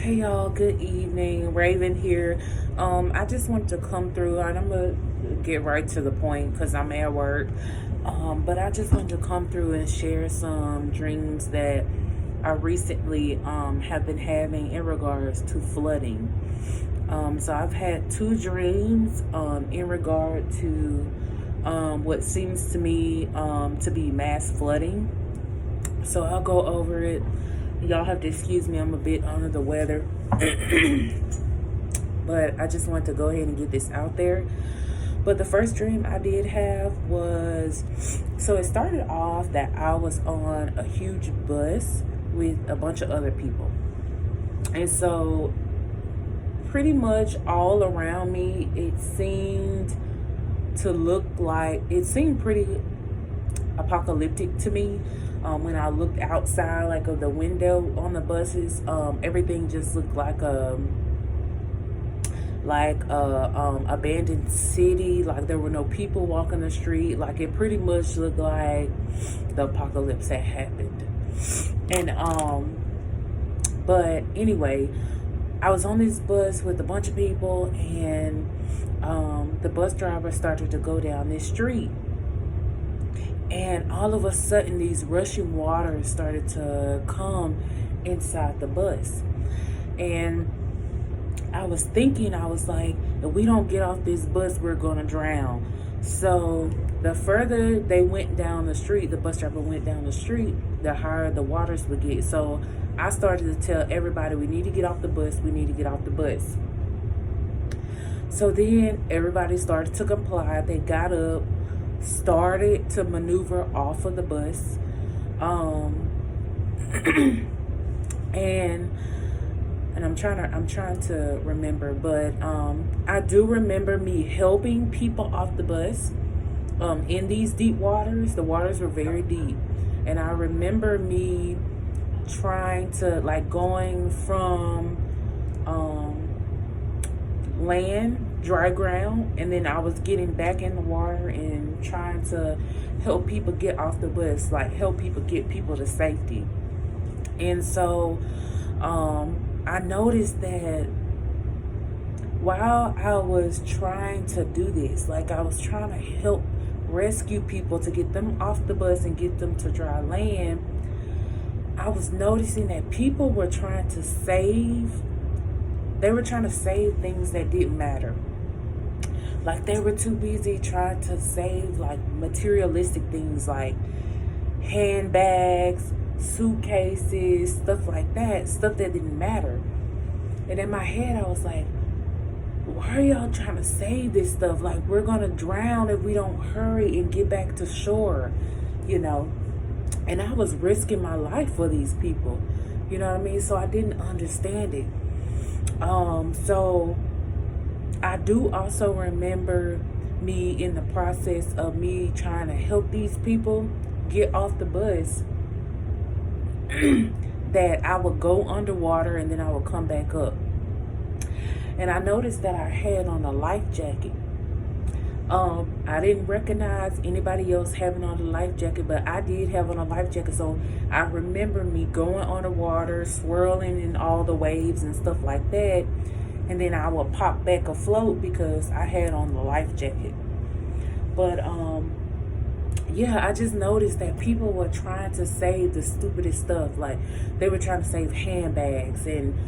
Hey y'all, good evening. Raven here. I just wanted to come through and I'm gonna get right to the point because I'm at work. But I just wanted to come through and share some dreams that I recently have been having in regards to flooding. So I've had two dreams in regard to what seems to me to be mass flooding. So I'll go over it. Y'all have to excuse me, I'm a bit under the weather. But I just wanted to go ahead and get this out there. But the first dream I did have was, so it started off that I was on a huge bus with a bunch of other people. And so pretty much all around me, it seemed pretty apocalyptic to me. When I looked outside, like of the window on the buses, everything just looked like a abandoned city. Like there were no people walking the street. Like it pretty much looked like the apocalypse had happened. And but anyway, I was on this bus with a bunch of people, and the bus driver started to go down this street. And all of a sudden, these rushing waters started to come inside the bus. And I was thinking, I was like, if we don't get off this bus, we're going to drown. So the further they went down the street, the bus driver went down the street, the higher the waters would get. So I started to tell everybody, we need to get off the bus, we need to get off the bus. So then everybody started to comply. They got up, started to maneuver off of the bus, and I'm trying to remember, but I do remember me helping people off the bus in these deep waters. The waters were very deep, and I remember me trying to, like, going from land, dry ground, and then I was getting back in the water and trying to help people get off the bus, like help people get people to safety. And so I noticed that while I was trying to do this, like I was trying to help rescue people to get them off the bus and get them to dry land, I was noticing that people were trying to save things that didn't matter. Like they were too busy trying to save like materialistic things like handbags, suitcases, stuff like that, stuff that didn't matter. And in my head I was like, why are y'all trying to save this stuff? Like we're gonna drown if we don't hurry and get back to shore, you know? And I was risking my life for these people, you know what I mean? So I didn't understand it. So I do also remember me in the process of me trying to help these people get off the bus that I would go underwater and then I would come back up. And I noticed that I had on a life jacket. I didn't recognize anybody else having on a life jacket, but I did have on a life jacket. So I remember me going underwater, swirling in all the waves and stuff like that. And then I would pop back afloat because I had on the life jacket. But yeah, I just noticed that people were trying to save the stupidest stuff. Like they were trying to save handbags and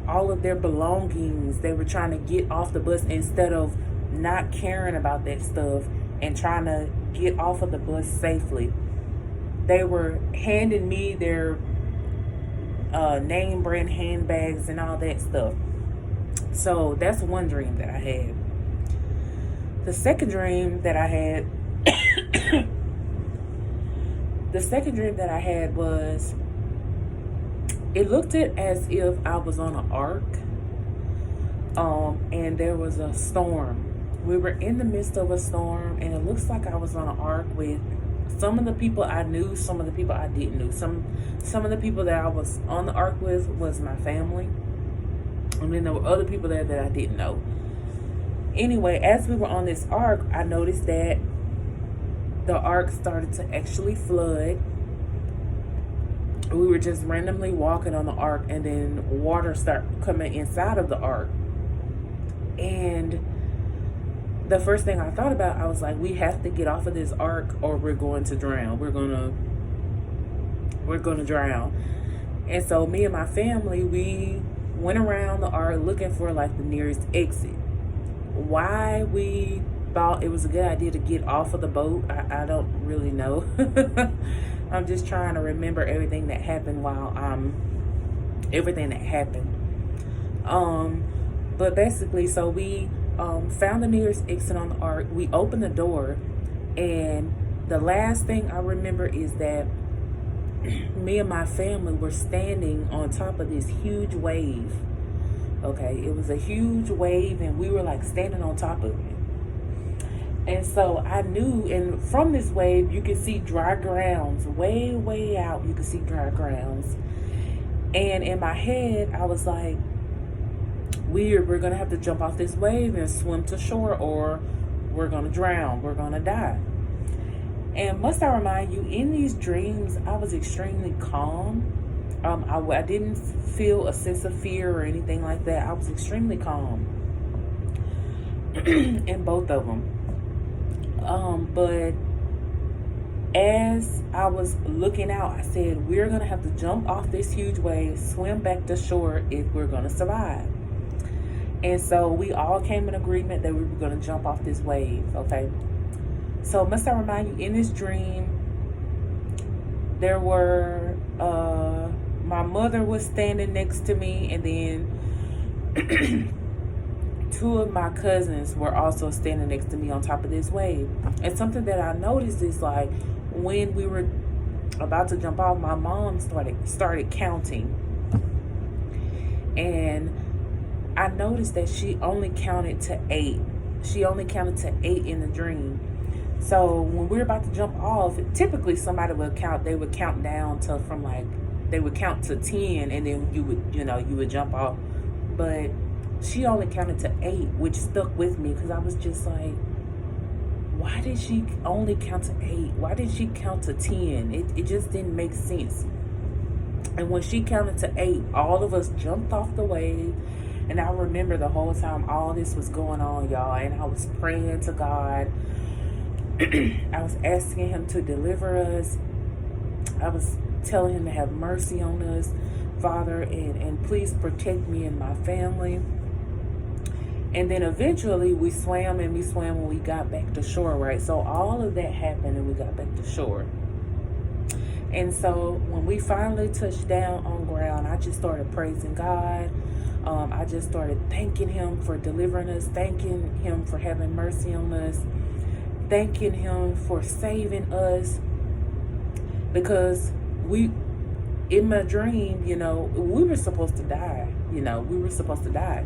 all of their belongings. They were trying to get off the bus instead of not caring about that stuff and trying to get off of the bus safely. They were handing me their name brand handbags and all that stuff. So that's one dream that I had. The second dream that I had was, it looked as if I was on an ark, and there was a storm. We were in the midst of a storm, and it looks like I was on an ark with some of the people I knew, some of the people I didn't know. Some of the people that I was on the ark with was my family, and then there were other people there that I didn't know. Anyway, as we were on this ark, I noticed that the ark started to actually flood. we were just randomly walking on the ark, and then water started coming inside of the ark. And the first thing I thought about, I was like, we have to get off of this ark or we're going to drown. We're gonna drown. And so me and my family, we went around the ark looking for like the nearest exit. Why we thought it was a good idea to get off of the boat, I don't really know. I'm just trying to remember everything that happened everything that happened. But basically, so we found the nearest exit on the ark. We opened the door, and the last thing I remember is that me and my family were standing on top of this huge wave. Okay, it was a huge wave, and we were like standing on top of it. And so I knew, and from this wave, you could see dry grounds. Way, way out, you could see dry grounds. And in my head, I was like, we're going to have to jump off this wave and swim to shore, or we're going to drown. We're going to die. And must I remind you, in these dreams, I was extremely calm. I didn't feel a sense of fear or anything like that. I was extremely calm in both of them. But as I was looking out, I said, we're going to have to jump off this huge wave, swim back to shore if we're going to survive. And so we all came in agreement that we were going to jump off this wave, okay? So must I remind you, in this dream, there were, my mother was standing next to me, and then two of my cousins were also standing next to me on top of this wave. And something that I noticed is, like, when we were about to jump off, my mom started counting. And I noticed that she only counted to 8. She only counted to 8 in the dream. So when we were about to jump off, typically somebody would count. They would count down to they would count to 10, and then you would jump off. But she only counted to 8, which stuck with me, because I was just like, why did she only count to 8? Why did she count to 10? It just didn't make sense. And when she counted to 8, all of us jumped off the wave. And I remember the whole time all this was going on, y'all, and I was praying to God. I was asking him to deliver us. I was telling him to have mercy on us, Father, and please protect me and my family. And then eventually we swam when we got back to shore, right? So all of that happened and we got back to shore. And so when we finally touched down on ground, I just started praising God. I just started thanking him for delivering us, thanking him for having mercy on us, thanking him for saving us. Because in my dream, we were supposed to die. We were supposed to die.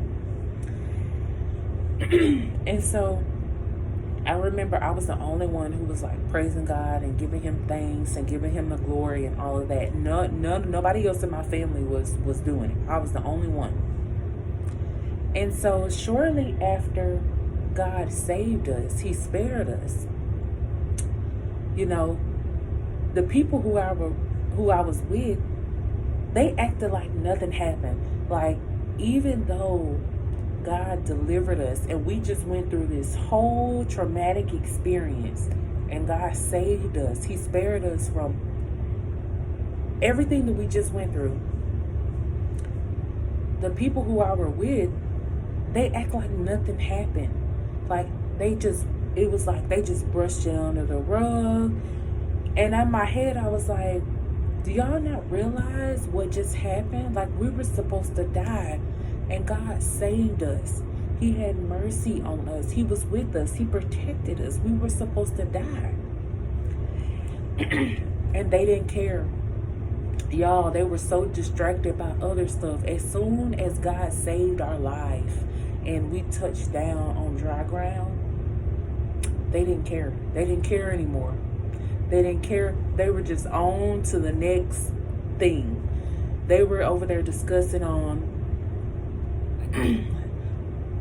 And so I remember I was the only one who was like praising God and giving him thanks and giving him the glory and all of that. Nobody else in my family was doing it. I was the only one. And so shortly after God saved us, he spared us. The people who I was with, they acted like nothing happened. Like, even though God delivered us and we just went through this whole traumatic experience, and God saved us, he spared us from everything that we just went through. The people who I were with, they act like nothing happened. Like, it was like they just brushed it under the rug. And in my head, I was like, do y'all not realize what just happened? Like, we were supposed to die, and God saved us. He had mercy on us. He was with us. He protected us. We were supposed to die. And they didn't care. Y'all, they were so distracted by other stuff. As soon as God saved our life and we touched down on dry ground, they didn't care. They didn't care anymore. They didn't care. They were just on to the next thing. They were over there discussing on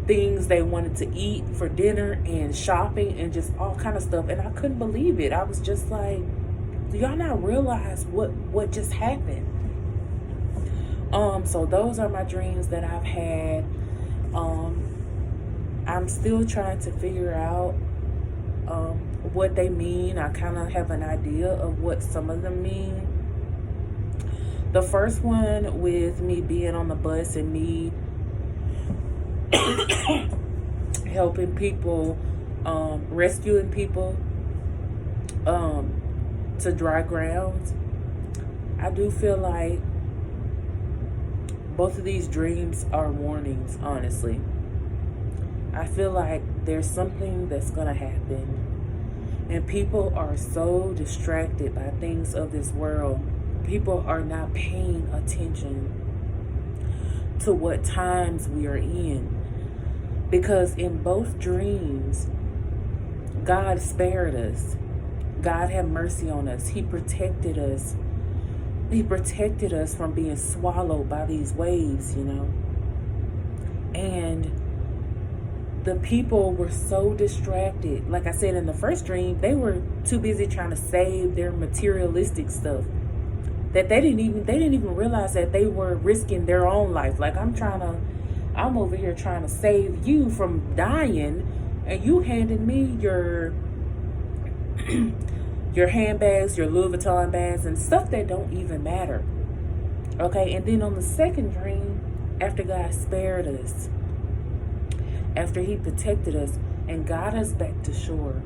things they wanted to eat for dinner and shopping and just all kind of stuff. And I couldn't believe it. I was just like, Do y'all not realize what just happened? So those are my dreams that I've had. I'm still trying to figure out what they mean. I kind of have an idea of what some of them mean. The first one with me being on the bus and me helping people, rescuing people to dry grounds. I do feel like both of these dreams are warnings, honestly. I feel like there's something that's going to happen. And people are so distracted by things of this world. People are not paying attention to what times we are in. Because in both dreams, God spared us. God had mercy on us. He protected us. He protected us from being swallowed by these waves, you know. And the people were so distracted. Like I said in the first dream, they were too busy trying to save their materialistic stuff that they didn't even realize that they were risking their own life. Like I'm over here trying to save you from dying, and you handed me your your handbags, your Louis Vuitton bags, and stuff that don't even matter. Okay, and then on the second dream, after God spared us, after he protected us and got us back to shore,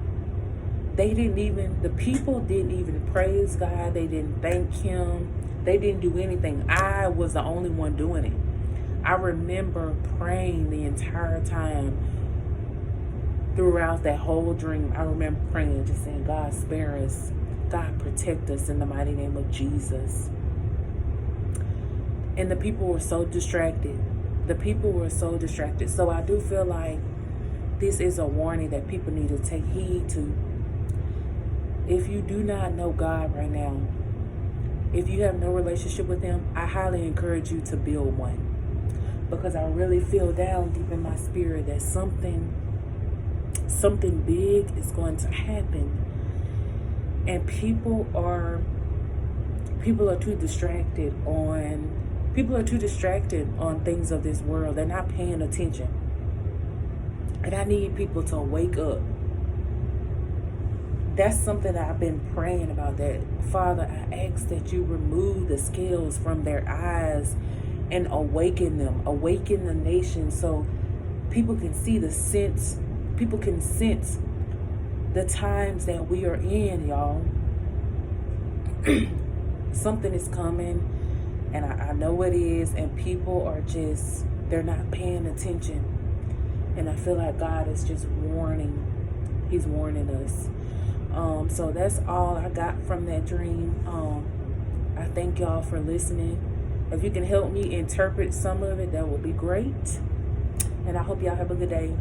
the people didn't even praise God. They didn't thank him. They didn't do anything. I was the only one doing it. I remember praying the entire time throughout that whole dream. I remember praying, just saying, God, spare us. God, protect us in the mighty name of Jesus. And the people were so distracted. So I do feel like this is a warning that people need to take heed to. If you do not know God right now, if you have no relationship with him, I highly encourage you to build one. Because I really feel down deep in my spirit that something big is going to happen. And people are too distracted on things of this world. They're not paying attention. And I need people to wake up. That's something that I've been praying about. That, Father, I ask that you remove the scales from their eyes and awaken them. Awaken the nation so people can see the sense. People can sense the times that we are in, y'all. Something is coming. And I know it is. And people are they're not paying attention. And I feel like God is just warning. He's warning us. So that's all I got from that dream. I thank y'all for listening. If you can help me interpret some of it, that would be great. And I hope y'all have a good day.